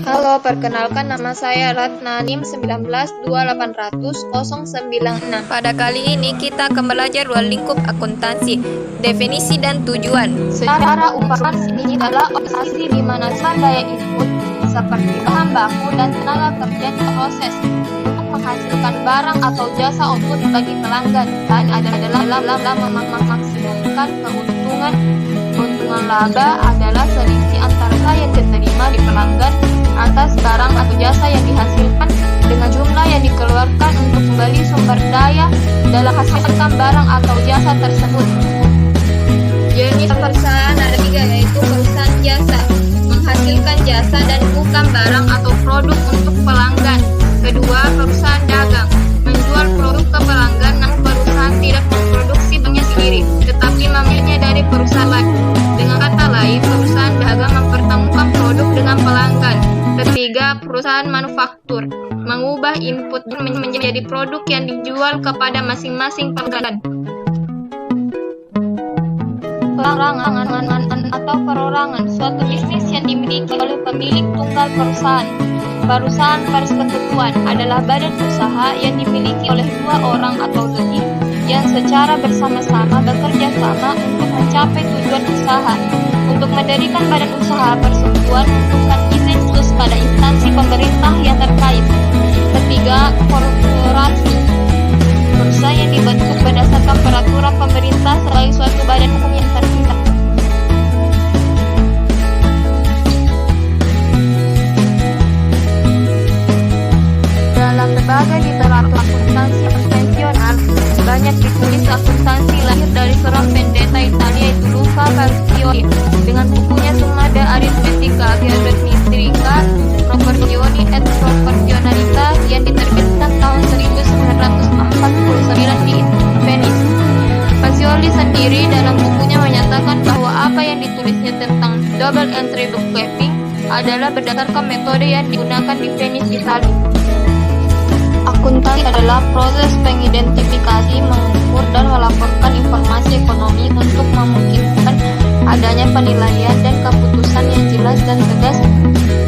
Halo, perkenalkan nama saya Ratna NIM 192808096. Pada kali ini kita akan belajar dua lingkup akuntansi, definisi dan tujuan. Secara umum ini adalah operasi di mana daya input seperti bahan baku dan tenaga kerja diproses untuk menghasilkan barang atau jasa output bagi pelanggan dan adalah memaksimalkan keuntungan. Keuntungan laba adalah selisih antara yang diterima di pelanggan atas barang atau jasa yang dihasilkan dengan jumlah yang dikeluarkan untuk kembali sumber daya dalam hasilkan barang atau jasa tersebut. Jenis perusahaan ada tiga, yaitu perusahaan jasa, menghasilkan jasa dan bukan barang atau produk untuk pelanggan. Kedua, perusahaan dagang, menjual produk ke pelanggan, namun perusahaan tidak memproduksi barangnya sendiri, tetapi membelinya dari perusahaan lain. Dengan kata lain, perusahaan dagang mempertemukan produk dengan pelanggan. Ketiga, perusahaan manufaktur, mengubah input menjadi produk yang dijual kepada masing-masing pelanggan. Perorangan atau perorangan, suatu bisnis yang dimiliki oleh pemilik tunggal perusahaan. Perusahaan persekutuan adalah badan usaha yang dimiliki oleh dua orang atau lebih yang secara bersama-sama bekerja sama untuk mencapai tujuan usaha. Untuk mendirikan badan usaha persekutuan membutuhkan izin khusus pada instansi pemerintah yang terkait. Ketiga, korporasi, perusahaan yang dibentuk berdasarkan peraturan pemerintah sebagai suatu badan hukum yang terpisah. Dalam berbagai literatur akuntansi konvensional, banyak ditulis akuntansi lahir dari seorang pendeta Italia yaitu Luca Pacioli dengan bukunya Summa de Arithmetica Geometrica Proportioni et Proportionalita yang diterbitkan tahun 1949 di Venice. Pacioli sendiri dalam bukunya menyatakan bahwa apa yang ditulisnya tentang double entry bookkeeping adalah berdasarkan metode yang digunakan di Venice, Italia. Akuntansi adalah proses pengidentifikasi, mengukur, dan melaporkan informasi ekonomi untuk memungkinkan adanya penilaian dan keputusan yang jelas dan tegas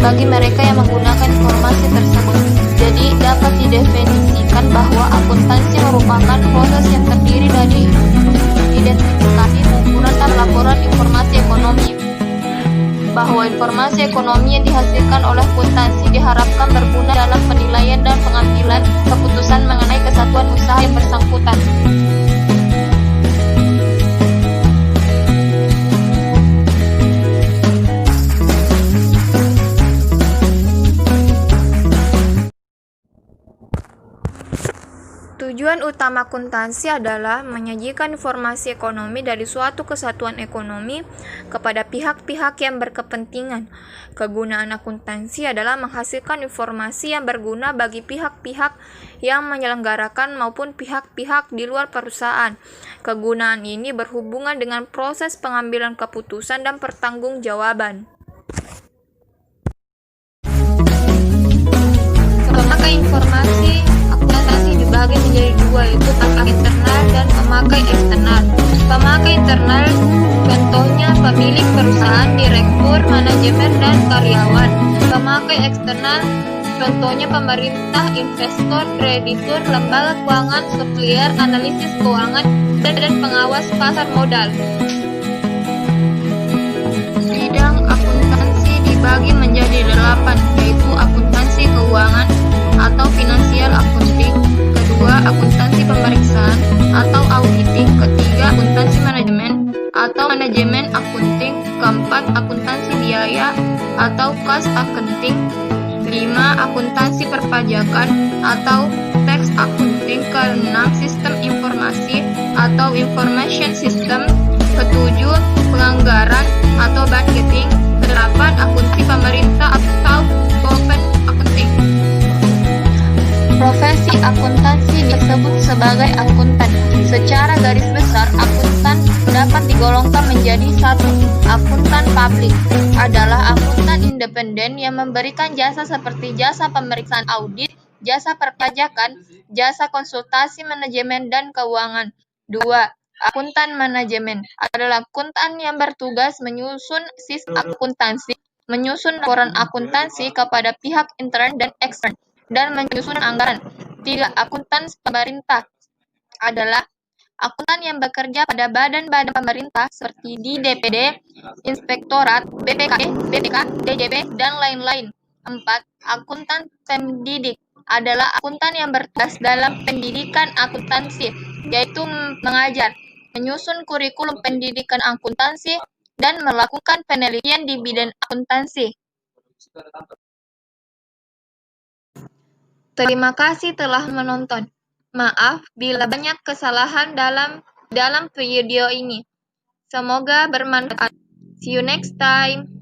bagi mereka yang menggunakan informasi tersebut. Jadi, dapat didefinisikan bahwa akuntansi merupakan proses yang terdiri dari identifikasi, pengukuran, dan laporan informasi ekonomi. Bahwa informasi ekonomi yang dihasilkan oleh akuntansi diharapkan berguna dalam penilaian dan pengambilan keputusan mengenai kesatuan usaha yang bersangkutan. Tujuan utama akuntansi adalah menyajikan informasi ekonomi dari suatu kesatuan ekonomi kepada pihak-pihak yang berkepentingan. Kegunaan akuntansi adalah menghasilkan informasi yang berguna bagi pihak-pihak yang menyelenggarakan maupun pihak-pihak di luar perusahaan. Kegunaan ini berhubungan dengan proses pengambilan keputusan dan pertanggungjawaban. Pemakai informasi akuntansi dibagi menjadi dua, yaitu pemakai internal dan pemakai eksternal. Pemakai internal contohnya pemilik perusahaan, direktur, manajemen, dan karyawan. Pemakai eksternal contohnya pemerintah, investor, kreditur, lembaga keuangan, supplier, analisis keuangan, dan pengawas pasar modal. Bidang akuntansi dibagi menjadi 8, yaitu akuntansi keuangan atau financial accounting. Kedua, akuntansi pemeriksaan atau auditing. Ketiga, akuntansi manajemen atau manajemen accounting. Keempat, akuntansi biaya atau cost accounting. 5, akuntansi perpajakan atau tax accounting. Keenam, sistem informasi atau information system. Ketujuh, penganggaran atau budgeting. Kedelapan, akuntansi pemerintah atau government accounting. Profesi akuntansi disebut sebagai akuntan. Secara garis besar, akuntan dapat digolongkan menjadi satu. Akuntan publik adalah akuntan independen yang memberikan jasa seperti jasa pemeriksaan audit, jasa perpajakan, jasa konsultasi manajemen dan keuangan. 2. Akuntan manajemen adalah akuntan yang bertugas menyusun sistem akuntansi menyusun laporan akuntansi kepada pihak intern dan ekstern, dan menyusun anggaran. 3. Akuntan pemerintah adalah akuntan yang bekerja pada badan-badan pemerintah seperti di DPD, Inspektorat, BPKD, BPK, DJP, dan lain-lain. 4. Akuntan pendidik adalah akuntan yang bertugas dalam pendidikan akuntansi, yaitu mengajar, menyusun kurikulum pendidikan akuntansi, dan melakukan penelitian di bidang akuntansi. Terima kasih telah menonton. Maaf bila banyak kesalahan dalam video ini. Semoga bermanfaat. See you next time.